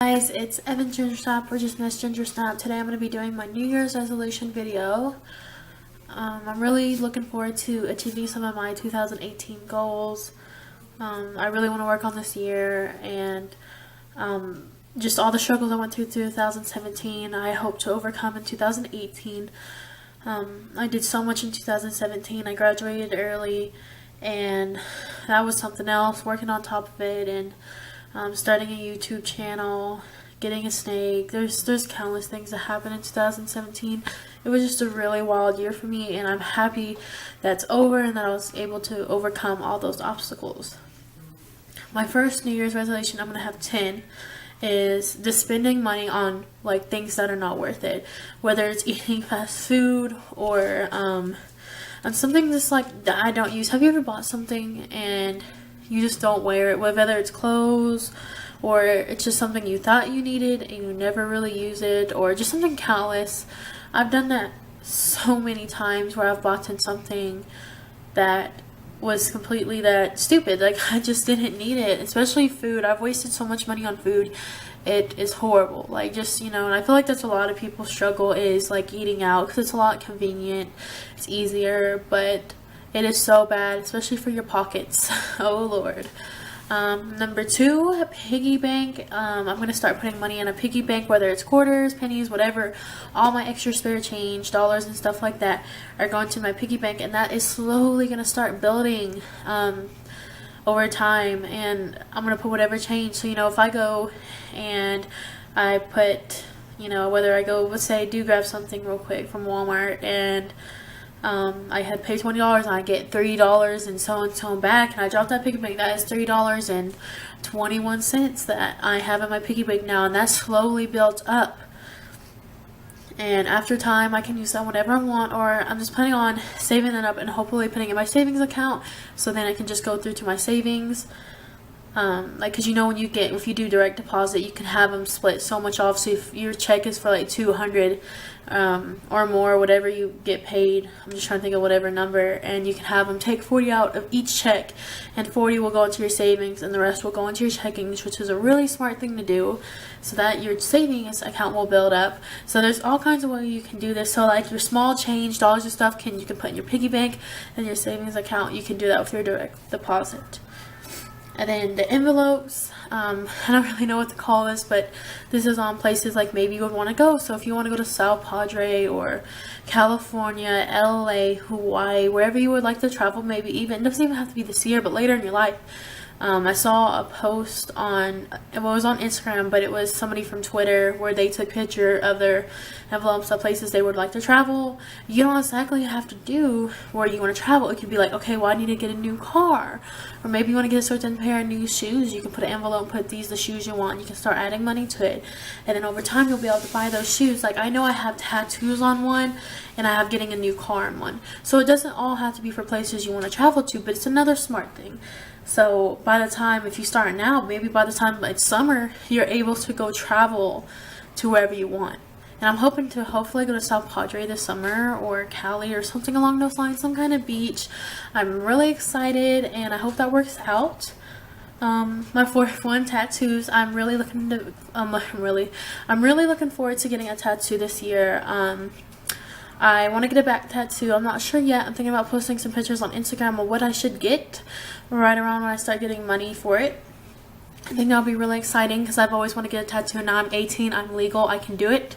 Guys, it's Evan Gingersnap or just Miss Gingersnap. Today I'm going to be doing my New Year's resolution video. I'm really looking forward to achieving some of my 2018 goals. I really want to work on this year, and just all the struggles I went through 2017, I hope to overcome in 2018. I did so much in 2017. I graduated early, and that was something else, working on top of it, and starting a YouTube channel, getting a snake. There's countless things that happened in 2017. It was just a really wild year for me, and I'm happy that's over and that I was able to overcome all those obstacles. My first New Year's resolution, I'm going to have 10, is just spending money on like things that are not worth it. Whether it's eating fast food or on something just like that I don't use. Have you ever bought something and you just don't wear it, whether it's clothes or it's just something you thought you needed and you never really use it, or just something countless? I've done that so many times where I've bought in something that was completely that stupid, like I just didn't need it, especially food. I've wasted so much money on food. It is horrible, like just, and I feel like that's a lot of people's struggle, is like eating out, because it's a lot convenient, it's easier, but it is so bad, especially for your pockets. Oh Lord. Number 2, piggy bank. I'm going to start putting money in a piggy bank, whether it's quarters, pennies, whatever. All my extra spare change, dollars and stuff like that, are going to my piggy bank, and that is slowly going to start building over time. And I'm going to put whatever change. So, if I go and I put, whether I go, let's say I do grab something real quick from Walmart, and I had paid $20 and I get $3 and so back, and I dropped that piggy bank. That is $3.21 that I have in my piggy bank now, and that slowly built up. And after time, I can use that whenever I want, or I'm just planning on saving it up and hopefully putting it in my savings account, so then I can just go through to my savings. Because when if you do direct deposit, you can have them split so much off. So if your check is for like $200 or more, whatever you get paid, I'm just trying to think of whatever number, and you can have them take 40 out of each check, and 40 will go into your savings and the rest will go into your checkings, which is a really smart thing to do, so that your savings account will build up. So there's all kinds of ways you can do this. So like your small change, dollars and stuff, you can put in your piggy bank, and your savings account, you can do that with your direct deposit. And then the envelopes, I don't really know what to call this, but this is on places like maybe you would want to go. So if you want to go to South Padre or California, LA, Hawaii, wherever you would like to travel, maybe even, it doesn't even have to be this year, but later in your life. I saw a post it was on Instagram, but it was somebody from Twitter where they took a picture of their envelopes of places they would like to travel. You don't exactly have to do where you want to travel. It could be like, okay, well, I need to get a new car, or maybe you want to get a certain pair of new shoes. You can put an envelope and put these the shoes you want, and you can start adding money to it, and then over time you'll be able to buy those shoes. Like I know I have tattoos on one, and I have getting a new car on one, so it doesn't all have to be for places you want to travel to, but it's another smart thing. So by the time, if you start now, maybe by the time it's summer, you're able to go travel to wherever you want. And I'm hoping to hopefully go to South Padre this summer, or Cali, or something along those lines, some kind of beach. I'm really excited, and I hope that works out. My fourth one, tattoos. I'm really looking forward to getting a tattoo this year. I want to get a back tattoo. I'm not sure yet. I'm thinking about posting some pictures on Instagram of what I should get right around when I start getting money for it. I think that'll be really exciting, because I've always wanted to get a tattoo. Now I'm 18, I'm legal, I can do it.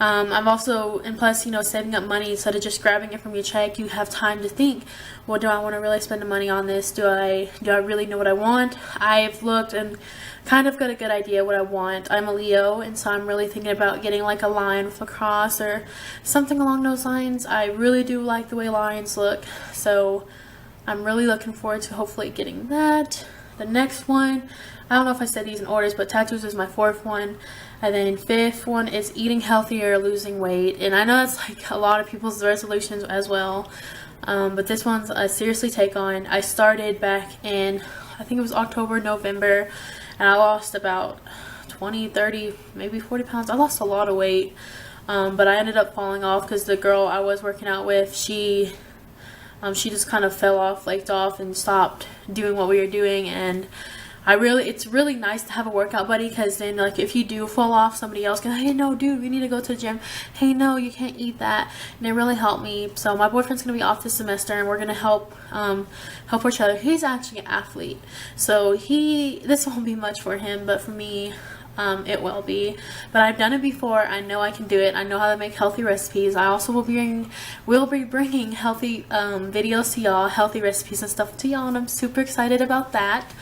I'm also, and plus, saving up money instead of just grabbing it from your check, you have time to think, well, do I want to really spend the money on this? Do I really know what I want? I've looked and kind of got a good idea what I want. I'm a Leo, and so I'm really thinking about getting like a lion with a cross or something along those lines. I really do like the way lions look, so I'm really looking forward to hopefully getting that. The next one, I don't know if I said these in orders, but tattoos is my fourth one. And then fifth one is eating healthier, losing weight. And I know that's like a lot of people's resolutions as well. But this one's a seriously take on. I started back in, I think it was October, November, and I lost about 20, 30, maybe 40 pounds. I lost a lot of weight. But I ended up falling off because the girl I was working out with, she just kind of fell off, flaked off, and stopped doing what we were doing, and it's really nice to have a workout buddy, because then like if you do fall off, somebody else can, hey no dude, we need to go to the gym, hey no, you can't eat that. And it really helped me. So my boyfriend's gonna be off this semester, and we're gonna help each other. He's actually an athlete, so this won't be much for him, but for me, it will be. But I've done it before. I know I can do it. I know how to make healthy recipes. I also will be bringing healthy videos to y'all, healthy recipes and stuff to y'all, and I'm super excited about that.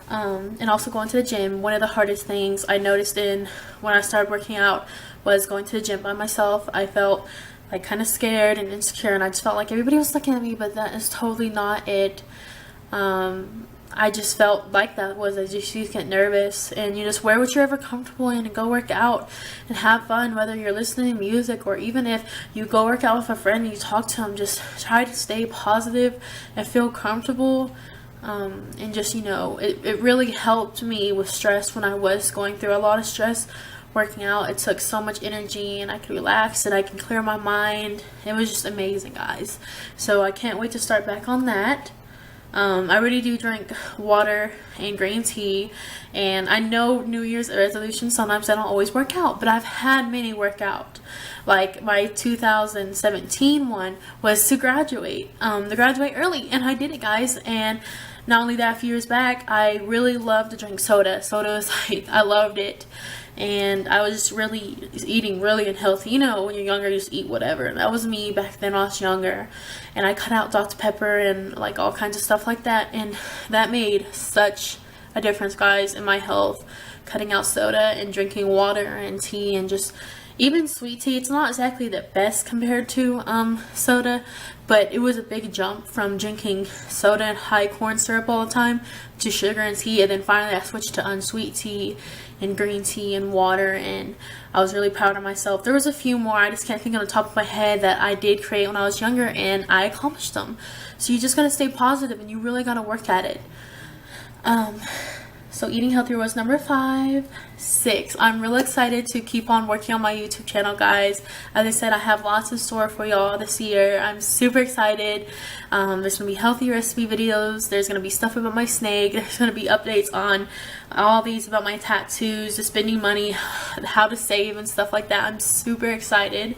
And also going to the gym. One of the hardest things I noticed when I started working out was going to the gym by myself. I felt like kind of scared and insecure, and I just felt like everybody was looking at me, but that is totally not it. I just felt like I just get nervous, and you just wear what you're ever comfortable in and go work out and have fun, whether you're listening to music or even if you go work out with a friend and you talk to them. Just try to stay positive and feel comfortable. And just, it really helped me with stress when I was going through a lot of stress. Working out, it took so much energy, and I could relax and I can clear my mind. It was just amazing, guys. So I can't wait to start back on that. I really do drink water and green tea, and I know New Year's resolutions, sometimes I don't always work out, but I've had many work out. Like my 2017 one was to graduate early, and I did it, guys. And not only that, a few years back, I really loved to drink soda. Soda was like, I loved it. And I was just really eating really unhealthy. When you're younger, you just eat whatever. And that was me back then when I was younger. And I cut out Dr. Pepper and like all kinds of stuff like that. And that made such a difference, guys, in my health. Cutting out soda and drinking water and tea, and just even sweet tea. It's not exactly the best compared to soda, but it was a big jump from drinking soda and high corn syrup all the time to sugar and tea. And then finally I switched to unsweet tea and green tea and water, and I was really proud of myself. There was a few more, I just can't think on the top of my head, that I did create when I was younger, and I accomplished them. So you just gotta stay positive, and you really gotta work at it. So eating healthier was number 5. 6, I'm really excited to keep on working on my YouTube channel, guys. As I said, I have lots in store for y'all this year. I'm super excited. There's gonna be healthy recipe videos. There's gonna be stuff about my snake. There's gonna be updates on all these about my tattoos, the spending money, how to save and stuff like that. I'm super excited.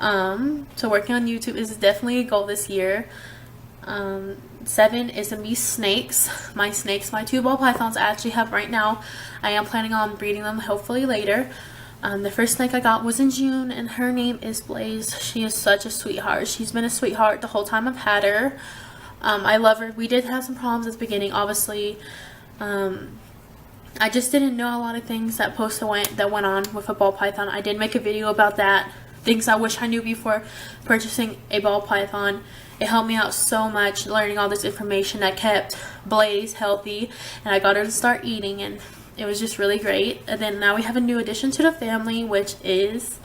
So working on YouTube is definitely a goal this year. 7 is to be snakes. My 2 ball pythons I actually have right now. I am planning on breeding them hopefully later. The first snake I got was in June, and her name is Blaze. She is such a sweetheart. She's been a sweetheart the whole time I've had her. I love her. We did have some problems at the beginning, obviously. I just didn't know a lot of things that went on with a ball python. I did make a video about that. Things I wish I knew before purchasing a ball python. It helped me out so much, learning all this information that kept Blaze healthy, and I got her to start eating, and it was just really great. And then now we have a new addition to the family, which is,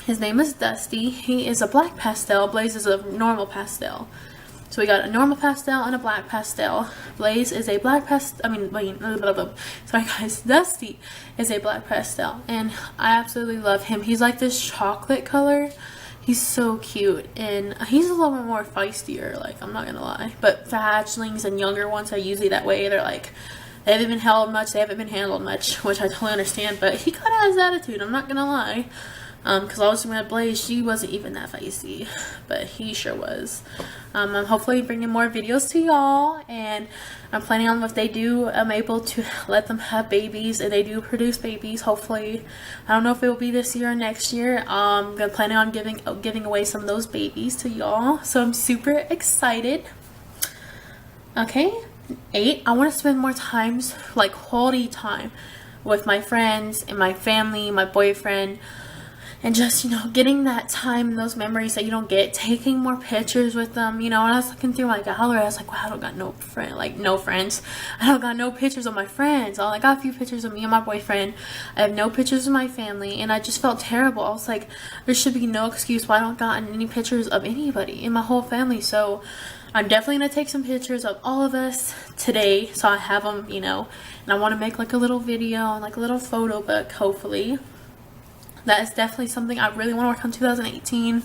his name is Dusty. He is a black pastel. Blaze is a normal pastel. So we got a normal pastel and a black pastel. Blaze is a black pastel. Sorry guys. Dusty is a black pastel, and I absolutely love him. He's like this chocolate color. He's so cute, and he's a little bit more feistier, like, I'm not gonna lie. But hatchlings and younger ones are usually that way. They're like, they haven't been held much, they haven't been handled much, which I totally understand. But he kind of has attitude, I'm not gonna lie. Because I was with Blaze, she wasn't even that feisty, but he sure was. I'm hopefully bringing more videos to y'all, and I'm planning on, if they do, I'm able to let them have babies, and they do produce babies, hopefully. I don't know if it will be this year or next year. I'm planning on giving away some of those babies to y'all, so I'm super excited. Okay, 8, I want to spend more time, like quality time, with my friends and my family, my boyfriend. And just, getting that time and those memories that you don't get, taking more pictures with them. When I was looking through my gallery, I was like, wow, I don't got no friends. I don't got no pictures of my friends. I got a few pictures of me and my boyfriend. I have no pictures of my family, and I just felt terrible. I was like, there should be no excuse why I don't got any pictures of anybody in my whole family. So I'm definitely going to take some pictures of all of us today, so I have them, and I want to make like a little video and like a little photo book, hopefully. That is definitely something I really want to work on 2018.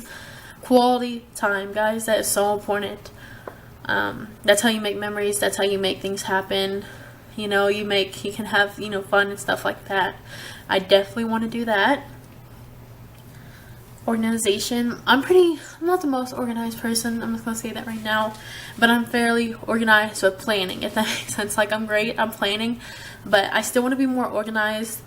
Quality time, guys. That is so important. That's how you make memories. That's how you make things happen. you know, you can have, you know, fun and stuff like that. I definitely want to do that. Organization, I'm not the most organized person, I'm just gonna say that right now, but I'm fairly organized with planning, if that makes sense. Like, I'm great, I'm planning, but I still want to be more organized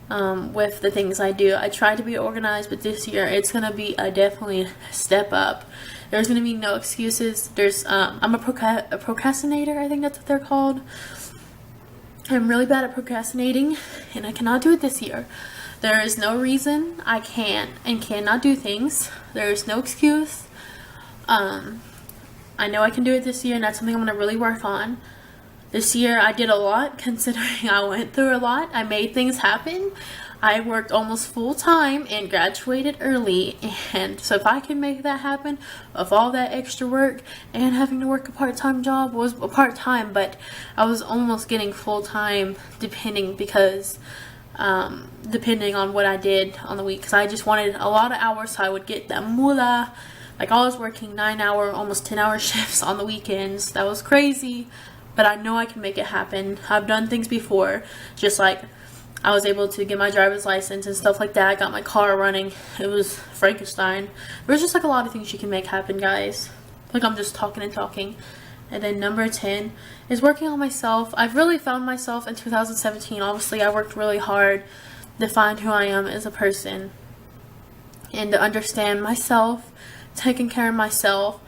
with the things I do. I try to be organized, but this year it's gonna be a definitely step up. There's gonna be no excuses. I'm a procrastinator, I think that's what they're called. I'm really bad at procrastinating, and I cannot do it this year. There is no reason I can't and cannot do things. There is no excuse. I know I can do it this year, and that's something I'm going to really work on. This year I did a lot, considering I went through a lot. I made things happen. I worked almost full time and graduated early, and so if I can make that happen, of all that extra work and having to work a part-time job, was part-time, but I was almost getting full-time depending on what I did on the week, because I just wanted a lot of hours so I would get that moolah. Like, I was working 9-hour, almost 10-hour shifts on the weekends. That was crazy, but I know I can make it happen. I've done things before, just like I was able to get my driver's license and stuff like that. I got my car running. It was Frankenstein. There's just like a lot of things you can make happen, guys. Like, I'm just talking and talking. And then number 10 is working on myself. I've really found myself in 2017. Obviously, I worked really hard to find who I am as a person and to understand myself, taking care of myself.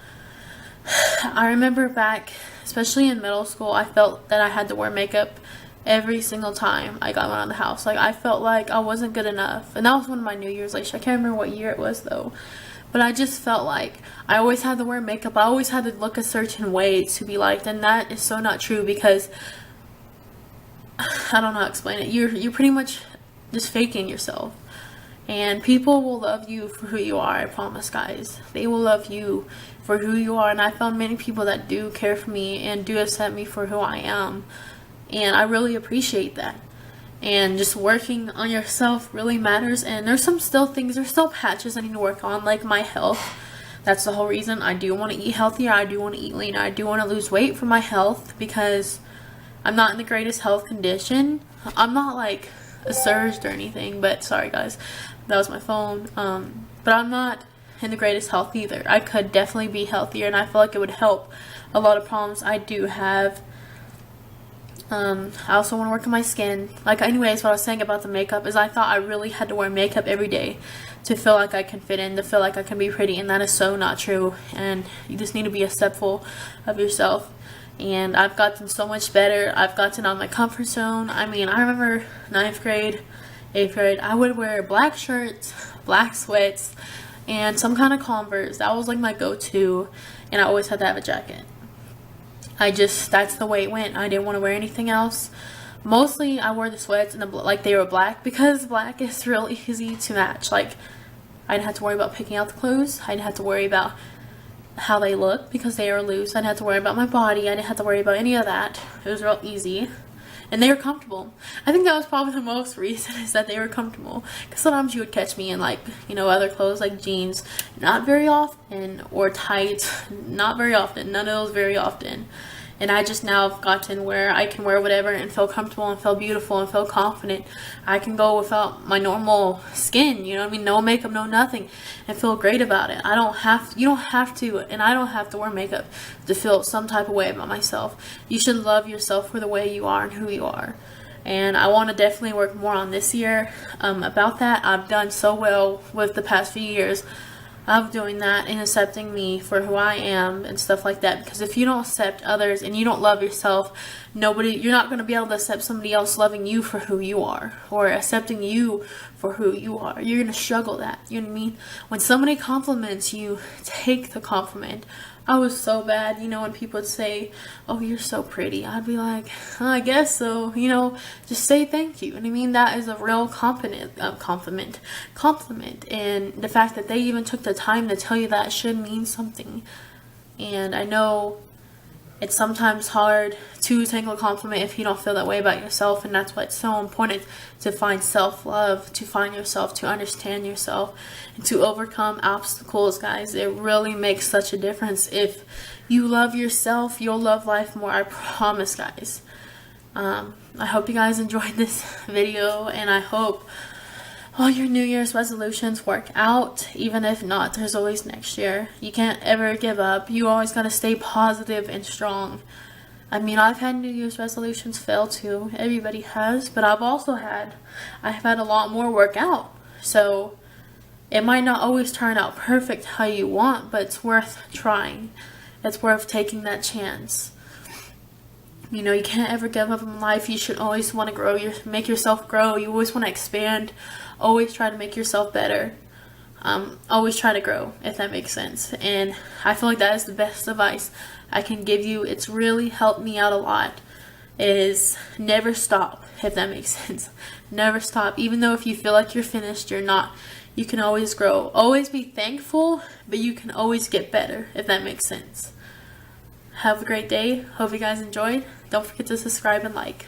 I remember back, especially in middle school, I felt that I had to wear makeup every single time I got out of the house. Like, I felt like I wasn't good enough. And that was one of my New Year's resolutions. I can't remember what year it was, though. But I just felt like I always had to wear makeup. I always had to look a certain way to be liked. And that is so not true, because I don't know how to explain it. You're pretty much just faking yourself. And people will love you for who you are, I promise, guys. They will love you for who you are. And I found many people that do care for me and do accept me for who I am. And I really appreciate that. And just working on yourself really matters. And there's still patches I need to work on, like my health. That's the whole reason I do want to eat healthier. I do want to eat leaner. I do want to lose weight for my health, because I'm not in the greatest health condition. I'm not like a surged or anything, but sorry guys, that was my phone. But I'm not in the greatest health either. I could definitely be healthier, and I feel like it would help a lot of problems I do have. I also want to work on my skin. Like, anyways, what I was saying about the makeup is I thought I really had to wear makeup every day to feel like I can fit in, to feel like I can be pretty, and that is so not true. And you just need to be acceptful of yourself. And I've gotten so much better. I've gotten out of my comfort zone. I mean, I remember 9th grade, 8th grade, I would wear black shirts, black sweats, and some kind of Converse. That was like my go-to, and I always had to have a jacket. That's the way it went. I didn't want to wear anything else. Mostly I wore the sweats and like they were black, because black is real easy to match. Like, I didn't have to worry about picking out the clothes. I didn't have to worry about how they look because they are loose. I didn't have to worry about my body. I didn't have to worry about any of that. It was real easy. And they were comfortable. I think that was probably the most reason, is that they were comfortable. Because sometimes you would catch me in, like, you know, other clothes like jeans. Not very often. Or tights. Not very often. None of those very often. And I just now have gotten where I can wear whatever and feel comfortable and feel beautiful and feel confident. I can go without my normal skin, you know what I mean? No makeup, no nothing, and feel great about it. You don't have to, and I don't have to wear makeup to feel some type of way about myself. You should love yourself for the way you are and who you are. And I want to definitely work more on this year about that. I've done so well with the past few years of doing that and accepting me for who I am and stuff like that. Because if you don't accept others and you don't love yourself, you're not going to be able to accept somebody else loving you for who you are, or accepting you for who you are. You're going to struggle that. You know what I mean? When somebody compliments you, take the compliment. I was so bad, you know, when people would say, "Oh, you're so pretty," I'd be like, "I guess so," you know, just say thank you. And I mean, that is a real compliment. And the fact that they even took the time to tell you that should mean something. And I know it's sometimes hard to take a compliment if you don't feel that way about yourself, and that's why it's so important to find self-love, to find yourself, to understand yourself, and to overcome obstacles, guys. It really makes such a difference. If you love yourself, you'll love life more, I promise, guys. I hope you guys enjoyed this video, and I hope all your New Year's resolutions work out. Even if not, there's always next year. You can't ever give up. You always gotta stay positive and strong. I mean, I've had New Year's resolutions fail too. Everybody has, but I've had a lot more work out. So it might not always turn out perfect how you want, but it's worth trying. It's worth taking that chance. You know, you can't ever give up in life. You should always want to grow, make yourself grow. You always want to expand. Always try to make yourself better. Always try to grow, if that makes sense. And I feel like that is the best advice I can give you. It's really helped me out a lot. Is never stop, if that makes sense. Never stop. Even though if you feel like you're finished, you're not. You can always grow. Always be thankful, but you can always get better, if that makes sense. Have a great day. Hope you guys enjoyed. Don't forget to subscribe and like.